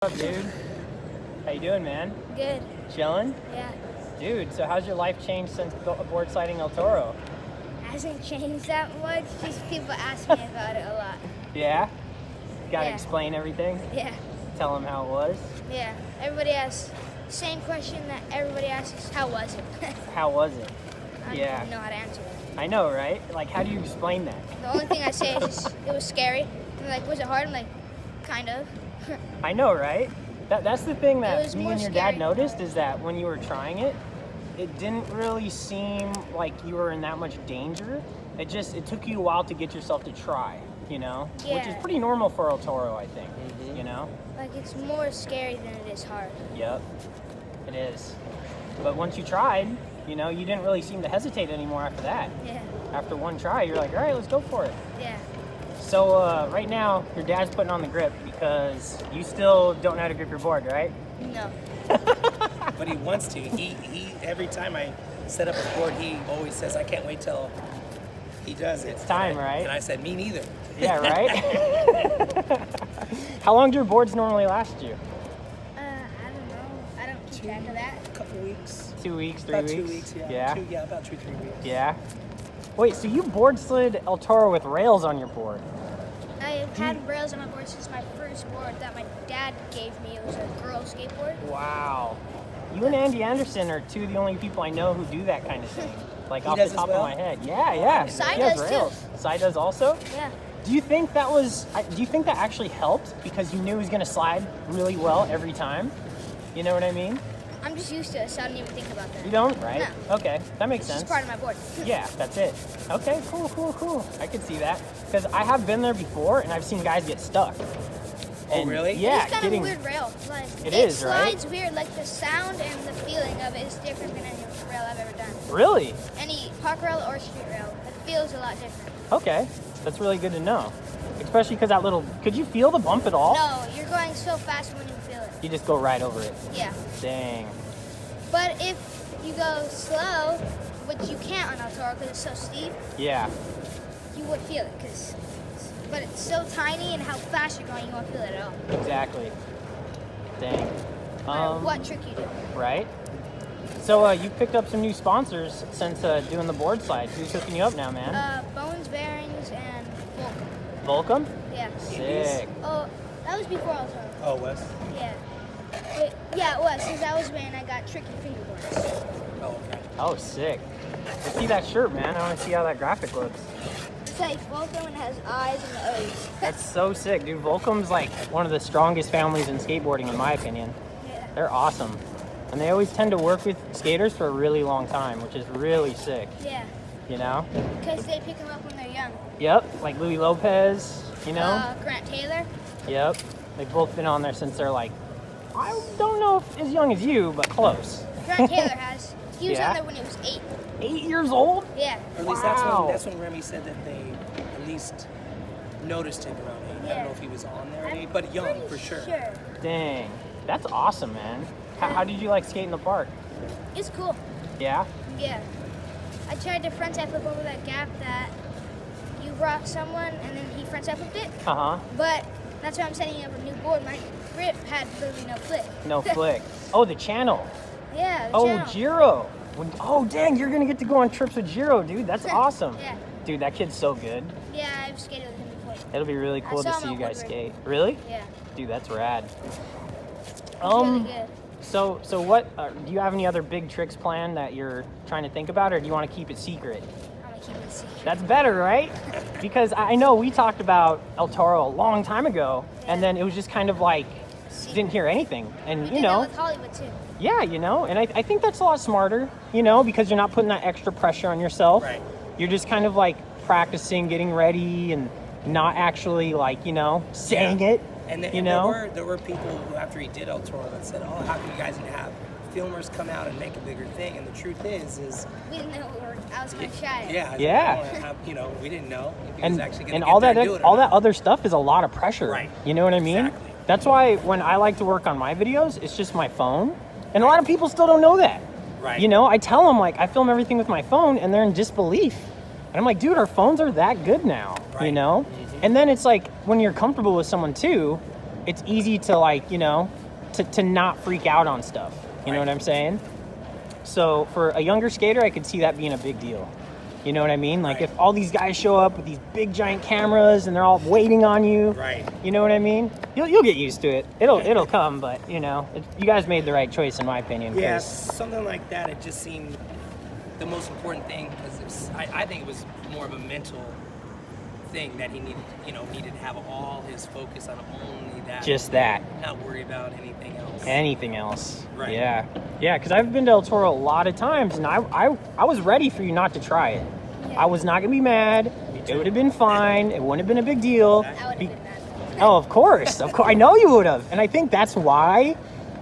What's up, dude? How you doing, man? Good. Chilling? Yeah. Dude, so how's your life changed since board sliding El Toro? Hasn't changed that much. Just people ask me about it a lot. Yeah? Gotta Yeah. explain everything? Yeah. Tell them how it was? Yeah. Everybody asks same question that everybody asks. How was it? How was it? I Yeah. don't even know how to answer it. I know, right? Like, how do you explain that? The only thing I say is just, it was scary. And they're like, was it hard? I'm like, kind of. I know, right? That's the thing It that was me more and your scary dad than noticed hard. is that when you were trying it, it didn't really seem like you were in that much danger. It took you a while to get yourself to try, you know? Which is Yeah. pretty normal for El Toro, I think, you know? Like, it's more scary than it is hard. Yep, it is. But once you tried, you know, you didn't really seem to hesitate anymore after that. Yeah. After one try, you're like, all right, let's go for it. Yeah. So right now, your dad's putting on the grip because you still don't know how to grip your board, right? No. But he wants to. He every time I set up his board, he always says, I can't wait till he does it. It's time, And right? And I said, me neither. Yeah, right? How long do your boards normally last you? I don't know. I don't keep track of that. A couple weeks. 2 weeks, 3 About weeks? 2 weeks, yeah. Yeah? About 2-3 weeks. Yeah? Wait, so you board slid El Toro with rails on your board? I've had rails on my board since my first board that my dad gave me. It was a girl skateboard. Wow. You and Andy Anderson are two of the only people I know who do that kind of thing. Like He off the does as top well? of my head. Yeah, yeah. Sai He has does too. rails. Sai does also? Yeah. Do you think that actually helped because you knew he was going to slide really well every time? You know what I mean? I'm just used to it, so I don't even think about that. You don't, right? No. Okay, that makes It's sense. just part of my board. Yeah, that's it. Okay, cool. I can see that. Because I have been there before and I've seen guys get stuck. Oh, really? Yeah, It's kind of a weird rail. Like, It is, right? slides weird. Like the sound and the feeling of it is different than any rail I've ever done. Really? Any park rail or street rail, it feels a lot different. Okay, that's really good to know. Especially because that little, could you feel the bump at all? No, you're going so fast when you feel it. You just go right over it. Yeah. Dang. But if you go slow, which you can't on El Toro because it's so steep, Yeah. you would feel it. But it's so tiny and how fast you're going, you won't feel it at all. Exactly. Dang. No matter what trick you do. Right? So you picked up some new sponsors since doing the board slide. Who's hooking you up now, man? Bones, bearings, and Volcom. Volcom? Yeah. Sick. Oh, that was before El Toro. Oh, Wes? Yeah. Wait, yeah, it was. Since that was when I got tricky fingerboards. Oh, okay. Oh, sick. Let's see that shirt, man. I want to see how that graphic looks. It's like Volcom and has eyes and the O's. That's so sick, dude. Volcom's like one of the strongest families in skateboarding, in my opinion. Yeah. They're awesome. And they always tend to work with skaters for a really long time, which is really sick, Yeah. you know? Because they pick them up when they're young. Yep, like Louis Lopez, you know? Grant Taylor. Yep. They've both been on there since they're like, I don't know if as young as you, but close. Grant Taylor has. He was Yeah? on there when he was 8. 8 years old? Yeah. Or at least Wow. that's when Remy said that they at least noticed him around 8. I Yeah. don't know if he was on there at I'm 8, but young pretty for sure. Dang. That's awesome, man. How did you like skate in the park? It's cool. Yeah? Yeah. I tried to frontside flip over that gap that you brought someone and then he frontside flipped it. Uh-huh. But that's why I'm setting up a new board. My grip had literally no flick. No flick. Oh, the channel. Yeah, the Oh, channel. Jiro. Oh, dang, you're going to get to go on trips with Jiro, dude. That's awesome. Yeah. Dude, that kid's so good. Yeah, I've skated with him before. It'll be really cool to saw him see you on guys Woodward. skate. Really? Yeah. Dude, that's rad. He's really good. So what, do you have any other big tricks planned that you're trying to think about, or do you want to keep it secret? I'm gonna keep it a secret. That's better, right? Because I know we talked about El Toro a long time ago, and then it was just kind of like, didn't hear anything. And, We you did know, that with Hollywood too. yeah, you know, and I think that's a lot smarter, you know, because you're not putting that extra pressure on yourself. Right. You're just kind of like practicing, getting ready, and not actually like, you know, saying it, And then you know? there were people who, after he did El Toro, that said, oh, how can you guys have filmers come out and make a bigger thing? And the truth is We didn't know I was gonna try it. yeah. Yeah. You know, we didn't know if he was and actually going and to all get there that and do it or all not. that other stuff is a lot of pressure. Right. You know what I mean? Exactly. That's why when I like to work on my videos, it's just my phone. And a lot of people still don't know that. Right. You know, I tell them like I film everything with my phone and they're in disbelief. And I'm like, dude, our phones are that good now, you Right. know? And then it's like when you're comfortable with someone too, it's easy to like, you know, to not freak out on stuff. You know what I'm saying? So for a younger skater, I could see that being a big deal. You know what I mean? Like if all these guys show up with these big giant cameras and they're all waiting on you, you know what I mean? You'll get used to it. It'll come, but you know, you guys made the right choice in my opinion. Yeah, something like that. It just seemed the most important thing because I think it was more of a mental thing that he needed to have all his focus on only that. Just that. Not worry about anything else. Anything else. Right. Yeah. Yeah, because I've been to El Toro a lot of times, and I was ready for you not to try it. Yeah. I was not going to be mad. It would have been fine. It wouldn't have been a big deal. I would have been mad. Oh, of course. Of course. I know you would have. And I think that's why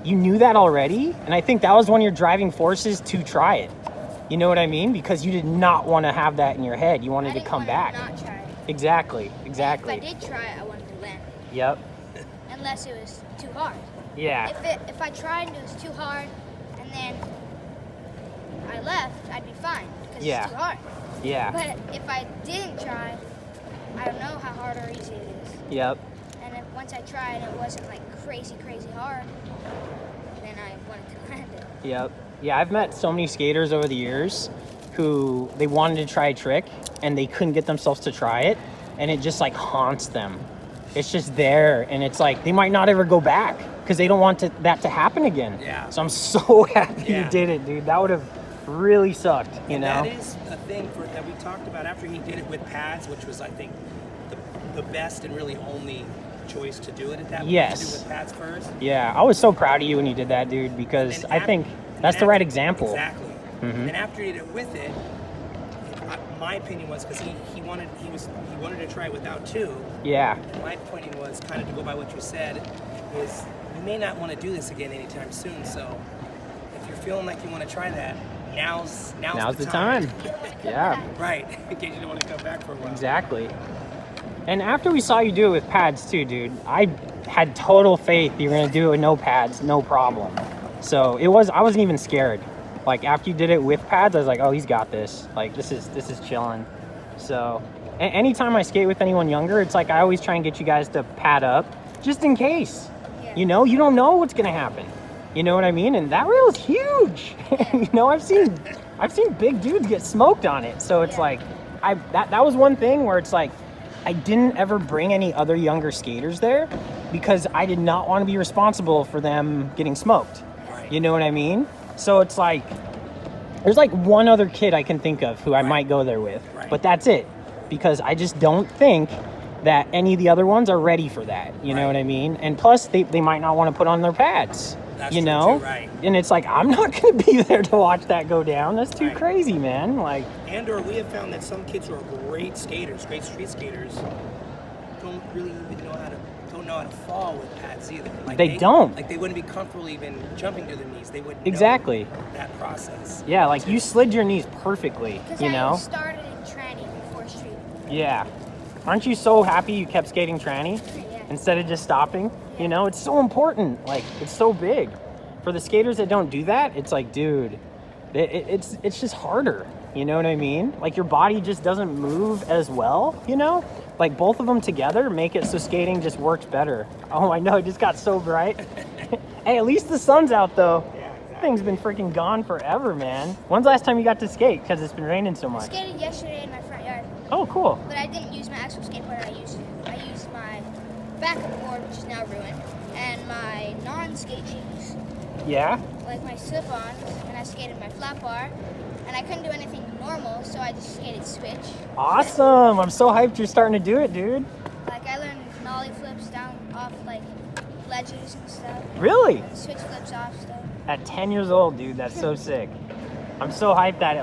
you knew that already. And I think that was one of your driving forces to try it. You know what I mean? Because you did not want to have that in your head. You wanted to come back. Not try it. Exactly. If I did try it, I wanted to land. Yep. Unless it was too hard. Yeah. If I tried and it was too hard, and then I left, I'd be fine because it's too hard. Yeah. But if I didn't try, I don't know how hard or easy it is. Yep. And if once I tried, it wasn't like crazy hard. Then I wanted to land it. Yep. Yeah, I've met so many skaters over the years who they wanted to try a trick and they couldn't get themselves to try it, and it just like haunts them. It's just there, and it's like they might not ever go back because they don't want that to happen again. Yeah. So I'm so happy you did it, dude. That would have really sucked, you know? That is a thing that we talked about after he did it with pads, which was, I think, the best and really only choice to do it at that point. Yes. To do with pads first. Yeah, I was so proud of you when you did that, dude, because I think that's the right example. Exactly. Mm-hmm. And after he did it with it, my opinion was because he wanted to try it without two. Yeah. And my opinion was kind of to go by what you said is you may not want to do this again anytime soon. So if you're feeling like you want to try that, now's the time. Yeah. Right. In case you don't want to come back for a while. Exactly. And after we saw you do it with pads too, dude, I had total faith you were gonna do it with no pads, no problem. So I wasn't even scared. Like after you did it with pads, I was like, oh, he's got this. Like this is chilling. So anytime I skate with anyone younger, it's like I always try and get you guys to pad up just in case. Yeah. You know, you don't know what's gonna happen. You know what I mean? And that rail is huge. You know, I've seen big dudes get smoked on it. So it's like that was one thing where it's like I didn't ever bring any other younger skaters there because I did not want to be responsible for them getting smoked. Right. You know what I mean? So it's like, there's like one other kid I can think of who I might go there with, but that's it. Because I just don't think that any of the other ones are ready for that. You know what I mean? And plus, they might not want to put on their pads. That's you know? true too, right. And it's like, I'm not going to be there to watch that go down. That's too crazy, man. Like, or we have found that some kids who are great skaters, great street skaters, don't really even know how to fall with pads either. Like they don't. Like they wouldn't be comfortable even jumping to their knees. They wouldn't exactly know that process. Yeah, like you slid your knees perfectly, you know? I started in Tranny before street. Yeah. Aren't you so happy you kept skating tranny instead of just stopping? You know, it's so important. Like, it's so big. For the skaters that don't do that, it's like, dude, it's just harder. You know what I mean? Like, your body just doesn't move as well, you know? Like, both of them together make it so skating just works better. Oh, I know, it just got so bright. Hey, at least the sun's out, though. Yeah, exactly. Thing's been freaking gone forever, man. When's the last time you got to skate? Because it's been raining so much. I skated yesterday in my front yard. Oh, cool. But I didn't use my actual skateboard. I used my backup board, which is now ruined, and my non-skate shoes. Yeah? Like my slip-ons, and I skated my flat bar, and I couldn't do anything normal, so I just skated switch. Awesome. I'm so hyped you're starting to do it, dude. Like I learned nollie flips down off like ledges and stuff. Really? Switch flips off stuff. At 10 years old, dude, that's so sick. I'm so hyped that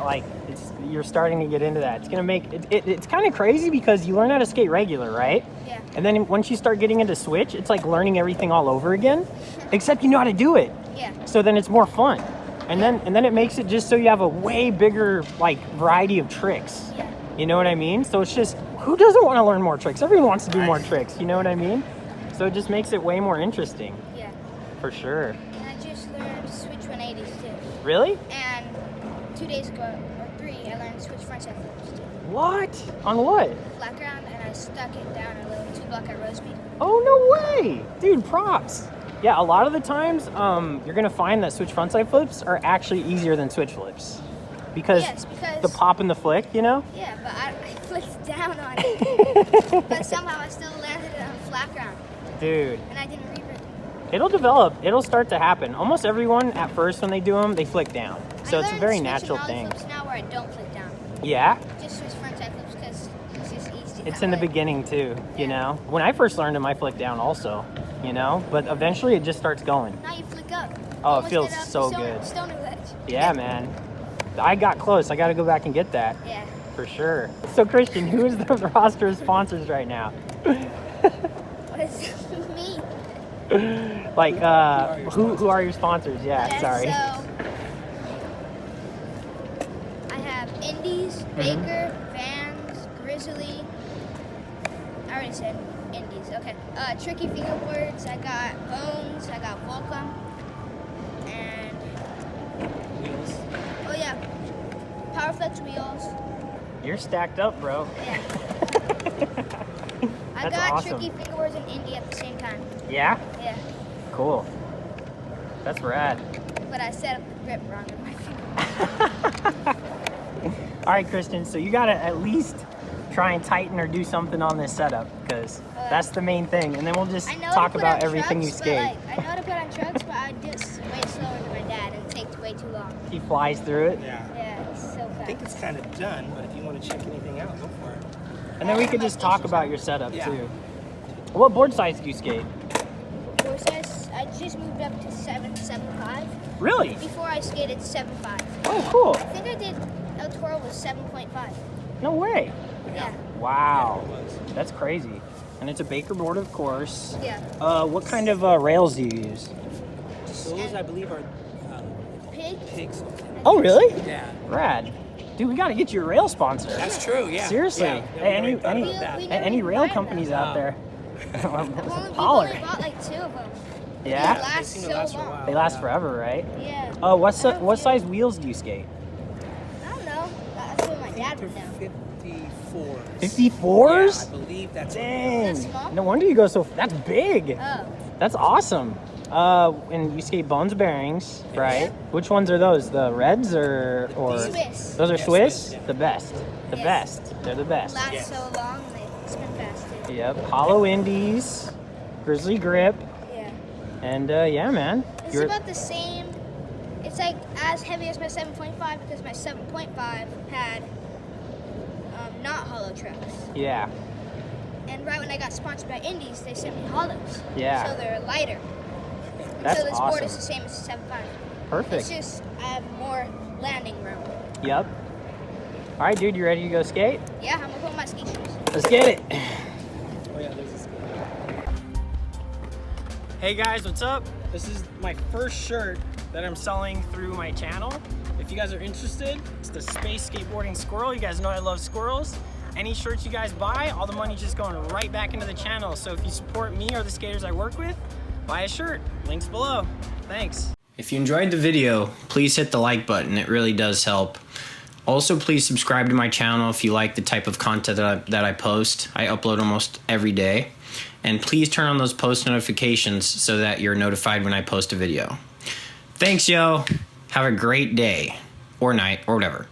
you're starting to get into that. It's gonna make it's kind of crazy because you learn how to skate regular, right? Yeah. And then once you start getting into switch, it's like learning everything all over again, except you know how to do it. Yeah. So then it's more fun. And then it makes it just so you have a way bigger like variety of tricks. Yeah. You know what I mean? So it's just, who doesn't want to learn more tricks? Everyone wants to do more tricks, you know what I mean? So it just makes it way more interesting. Yeah. For sure. And I just learned switch 180s too. Really? And 2 days ago, or 3, I learned to switch frontside flips. What? On what? Flat ground, and I stuck it down a little 2-block at road speed. Oh, no way. Dude, props. Yeah, a lot of the times, you're going to find that switch frontside flips are actually easier than switch flips. Because, the pop and the flick, you know? Yeah, but I flipped down on it. But somehow I still landed on flat ground. Dude. And I didn't revert. It'll develop. It'll start to happen. Almost everyone, at first, when they do them, they flick down. So it's a very natural thing. I learned switching flips now where I don't flick down. Yeah? Just switch frontside flips because it's just easy. It's in the beginning, too, you know? When I first learned them, I flicked down also, you know? But eventually, it just starts going. Now you flick up. Oh, it feels so good. Stoner ledge. Yeah, man. I got close. I got to go back and get that. Yeah. For sure. So, Kristion, who is the roster of sponsors right now? What is me? Like, who are your sponsors? Yeah, sorry. So, I have Indies, Baker, Vans, Grizzly. I already said Indies. Okay. Tricky Fingerboards. I got Bones. I got Volcom. And Wheels. oh yeah, Powerflex wheels. You're stacked up, bro. Yeah. I That's got awesome. Tricky Fingerboards and Indie at the same time. Yeah? Yeah. Cool. That's rad. But I set up the grip wrong in my finger. All right, Kristion, so you got to at least try and tighten or do something on this setup because that's the main thing. And then we'll just talk about everything you skate. I know how to put on trucks, but I do it way slower than my dad and it takes way too long. He flies through it. Yeah. Yeah, it's so fast. I think it's kind of done, but if you want to check anything out, go for it. And then we could just talk about your setup Yeah. too. What board size do you skate? Board size, I just moved up to 7.75. Really? Before I skated 7.5. Oh, cool. I think I did El Toro was 7.5. No way. Yeah. Wow. Yeah, it was. That's crazy. And it's a Baker board, of course. Yeah. What kind of rails do you use? Those, I believe, are Pig? pigs. Oh, really? Yeah. Rad. Dude, we got to get you a rail sponsor. That's true, yeah. Seriously. Yeah, Hey, we already thought about that. We any never rail tried companies them. out there? We've Holler. only bought like 2 of them. They Yeah? last They seem to so last for a long. while. They last Yeah. forever, right? Yeah. Oh, what I don't size wheels do you skate? I don't know. That's what my dad would know. 54. 54s? Yeah, I believe that's Dang. Is that small? No wonder you go so. That's big. Oh. That's awesome. And you skate Bones bearings, right? Which ones are those? The reds or? Swiss. Those are Yeah, Swiss. Swiss, yeah. The best. The Yes. best. They're the best. Last Yes. so long and they spin fast too. Yep. Hollow Indies, Grizzly grip, Yeah. and yeah, man. It's You're- about the same. It's like as heavy as my 7.5 because my 7.5 had not hollow trucks. Yeah. And right when I got sponsored by Indies, they sent me hollows. Yeah. So they're lighter. That's so this board awesome. is the same as the 7.5. Perfect. It's just I have more landing room. Yep. All right, dude. You ready to go skate? Yeah, I'm gonna put on my ski shoes. Let's get it. Oh, yeah, there's a scale. Hey guys, what's up? This is my first shirt that I'm selling through my channel. If you guys are interested, it's the Space Skateboarding Squirrel. You guys know I love squirrels. Any shirts you guys buy, all the money's just going right back into the channel. So if you support me or the skaters I work with, buy a shirt. Links below. Thanks. If you enjoyed the video, please hit the like button. It really does help. Also, please subscribe to my channel if you like the type of content that I post. I upload almost every day. And please turn on those post notifications so that you're notified when I post a video. Thanks, yo. Have a great day or night or whatever.